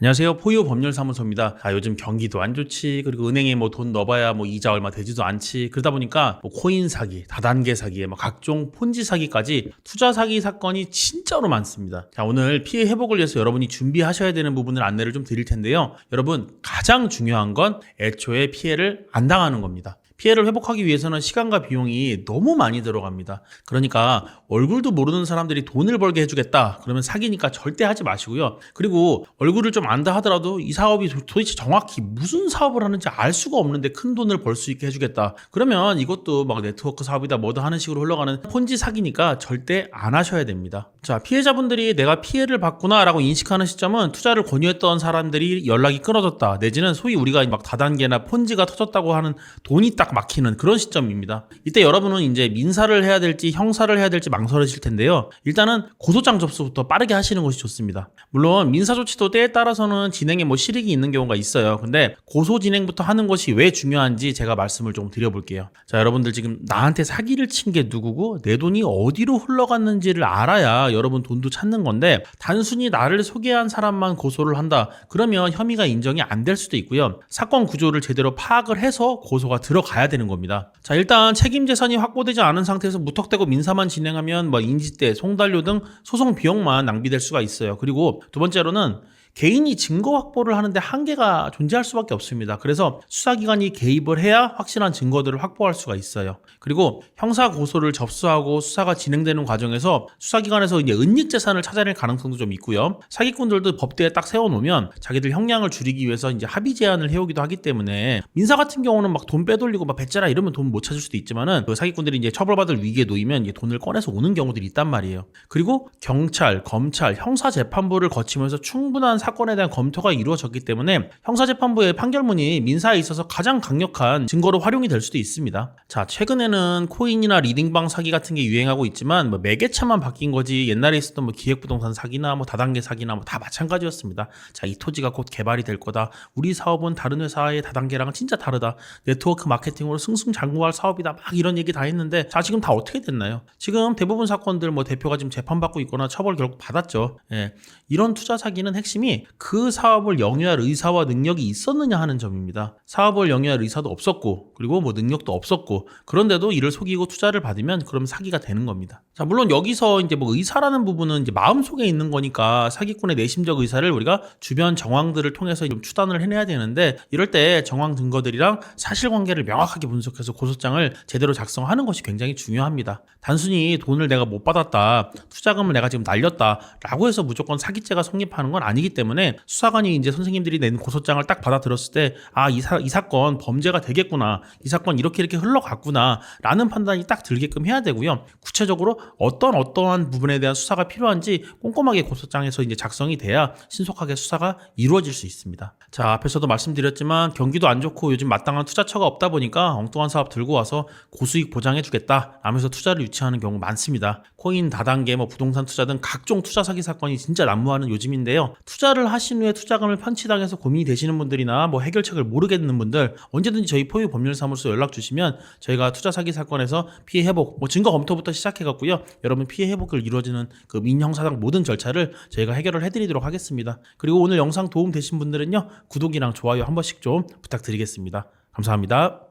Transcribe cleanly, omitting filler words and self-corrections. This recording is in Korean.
안녕하세요. 포유 법률사무소입니다. 요즘 경기도 안 좋지. 그리고 은행에 뭐 돈 넣어봐야 뭐 이자 얼마 되지도 않지. 그러다 보니까 뭐 코인 사기, 다단계 사기에 뭐 각종 폰지 사기까지 투자 사기 사건이 진짜로 많습니다. 오늘 피해 회복을 위해서 여러분이 준비하셔야 되는 부분을 안내를 좀 드릴 텐데요. 여러분, 가장 중요한 건 애초에 피해를 안 당하는 겁니다. 피해를 회복하기 위해서는 시간과 비용이 너무 많이 들어갑니다. 그러니까 얼굴도 모르는 사람들이 돈을 벌게 해주겠다. 그러면 사기니까 절대 하지 마시고요. 그리고 얼굴을 좀 안다 하더라도 이 사업이 도대체 정확히 무슨 사업을 하는지 알 수가 없는데 큰 돈을 벌 수 있게 해주겠다. 그러면 이것도 막 네트워크 사업이다 뭐다 하는 식으로 흘러가는 폰지 사기니까 절대 안 하셔야 됩니다. 자, 피해자분들이 내가 피해를 봤구나 라고 인식하는 시점은 투자를 권유했던 사람들이 연락이 끊어졌다. 내지는 소위 우리가 막 다단계나 폰지가 터졌다고 하는 돈이 딱 막히는 그런 시점입니다. 이때 여러분은 이제 민사를 해야 될지 형사를 해야 될지 망설여질 텐데요. 일단은 고소장 접수부터 빠르게 하시는 것이 좋습니다. 물론 민사 조치도 때에 따라서는 진행에 뭐 실익이 있는 경우가 있어요. 근데 고소 진행부터 하는 것이 왜 중요한지 제가 말씀을 좀 드려볼게요. 자, 여러분들 지금 나한테 사기를 친 게 누구고 내 돈이 어디로 흘러갔는지를 알아야 여러분 돈도 찾는 건데, 단순히 나를 소개한 사람만 고소를 한다. 그러면 혐의가 인정이 안 될 수도 있고요. 사건 구조를 제대로 파악을 해서 고소가 들어가야 되는 겁니다. 자, 일단 책임 재산이 확보되지 않은 상태에서 무턱대고 민사만 진행하면 뭐 인지대, 송달료 등 소송 비용만 낭비될 수가 있어요. 그리고 두 번째로는 개인이 증거 확보를 하는데 한계가 존재할 수밖에 없습니다. 그래서 수사기관이 개입을 해야 확실한 증거들을 확보할 수가 있어요. 그리고 형사 고소를 접수하고 수사가 진행되는 과정에서 수사기관에서 이제 은닉재산을 찾아낼 가능성도 좀 있고요. 사기꾼들도 법대에 딱 세워놓으면 자기들 형량을 줄이기 위해서 이제 합의 제한을 해오기도 하기 때문에, 민사 같은 경우는 막 돈 빼돌리고 막 배째라 이러면 돈 못 찾을 수도 있지만은 그 사기꾼들이 이제 처벌받을 위기에 놓이면 이제 돈을 꺼내서 오는 경우들이 있단 말이에요. 그리고 경찰, 검찰, 형사재판부를 거치면서 충분한 사건에 대한 검토가 이루어졌기 때문에 형사재판부의 판결문이 민사에 있어서 가장 강력한 증거로 활용이 될 수도 있습니다. 자, 최근에는 코인이나 리딩방 사기 같은 게 유행하고 있지만 뭐 매개체만 바뀐 거지 옛날에 있었던 뭐 기획부동산 사기나 뭐 다단계 사기나 뭐 다 마찬가지였습니다. 자, 이 토지가 곧 개발이 될 거다. 우리 사업은 다른 회사의 다단계랑은 진짜 다르다. 네트워크 마케팅으로 승승장구할 사업이다. 막 이런 얘기 다 했는데, 자, 지금 다 어떻게 됐나요? 지금 대부분 사건들 뭐 대표가 지금 재판받고 있거나 처벌 결국 받았죠. 예. 이런 투자 사기는 핵심이 그 사업을 영위할 의사와 능력이 있었느냐 하는 점입니다. 사업을 영위할 의사도 없었고, 그리고 뭐 능력도 없었고, 그런데도 이를 속이고 투자를 받으면 그럼 사기가 되는 겁니다. 자, 물론 여기서 이제 뭐 의사라는 부분은 이제 마음속에 있는 거니까 사기꾼의 내심적 의사를 우리가 주변 정황들을 통해서 좀 추단을 해내야 되는데, 이럴 때 정황 증거들이랑 사실관계를 명확하게 분석해서 고소장을 제대로 작성하는 것이 굉장히 중요합니다. 단순히 돈을 내가 못 받았다, 투자금을 내가 지금 날렸다 라고 해서 무조건 사기죄가 성립하는 건 아니기 때문에, 수사관이 이제 선생님들이 낸 고소장을 딱 받아들었을 때, 이 사건 범죄가 되겠구나, 이 사건 이렇게 흘러갔구나 라는 판단이 딱 들게끔 해야 되고요. 구체적으로 어떠한 부분에 대한 수사가 필요한지 꼼꼼하게 고소장에서 이제 작성이 돼야 신속하게 수사가 이루어질 수 있습니다. 자, 앞에서도 말씀드렸지만 경기도 안 좋고 요즘 마땅한 투자처가 없다 보니까 엉뚱한 사업 들고 와서 고수익 보장해주겠다 라면서 투자를 유치하는 경우 많습니다. 코인, 다단계, 뭐 부동산 투자 등 각종 투자 사기 사건이 진짜 난무하는 요즘인데요. 투자를 하신 후에 투자금을 편취당해서 고민이 되시는 분들이나 뭐 해결책을 모르겠는 분들, 언제든지 저희 포유 법률사무소 연락 주시면 저희가 투자 사기 사건에서 피해 회복, 뭐 증거 검토부터 시작해갖고요, 여러분 피해 회복을 이루어지는 그 민형사상 모든 절차를 저희가 해결을 해드리도록 하겠습니다. 그리고 오늘 영상 도움 되신 분들은요, 구독이랑 좋아요 한 번씩 좀 부탁드리겠습니다. 감사합니다.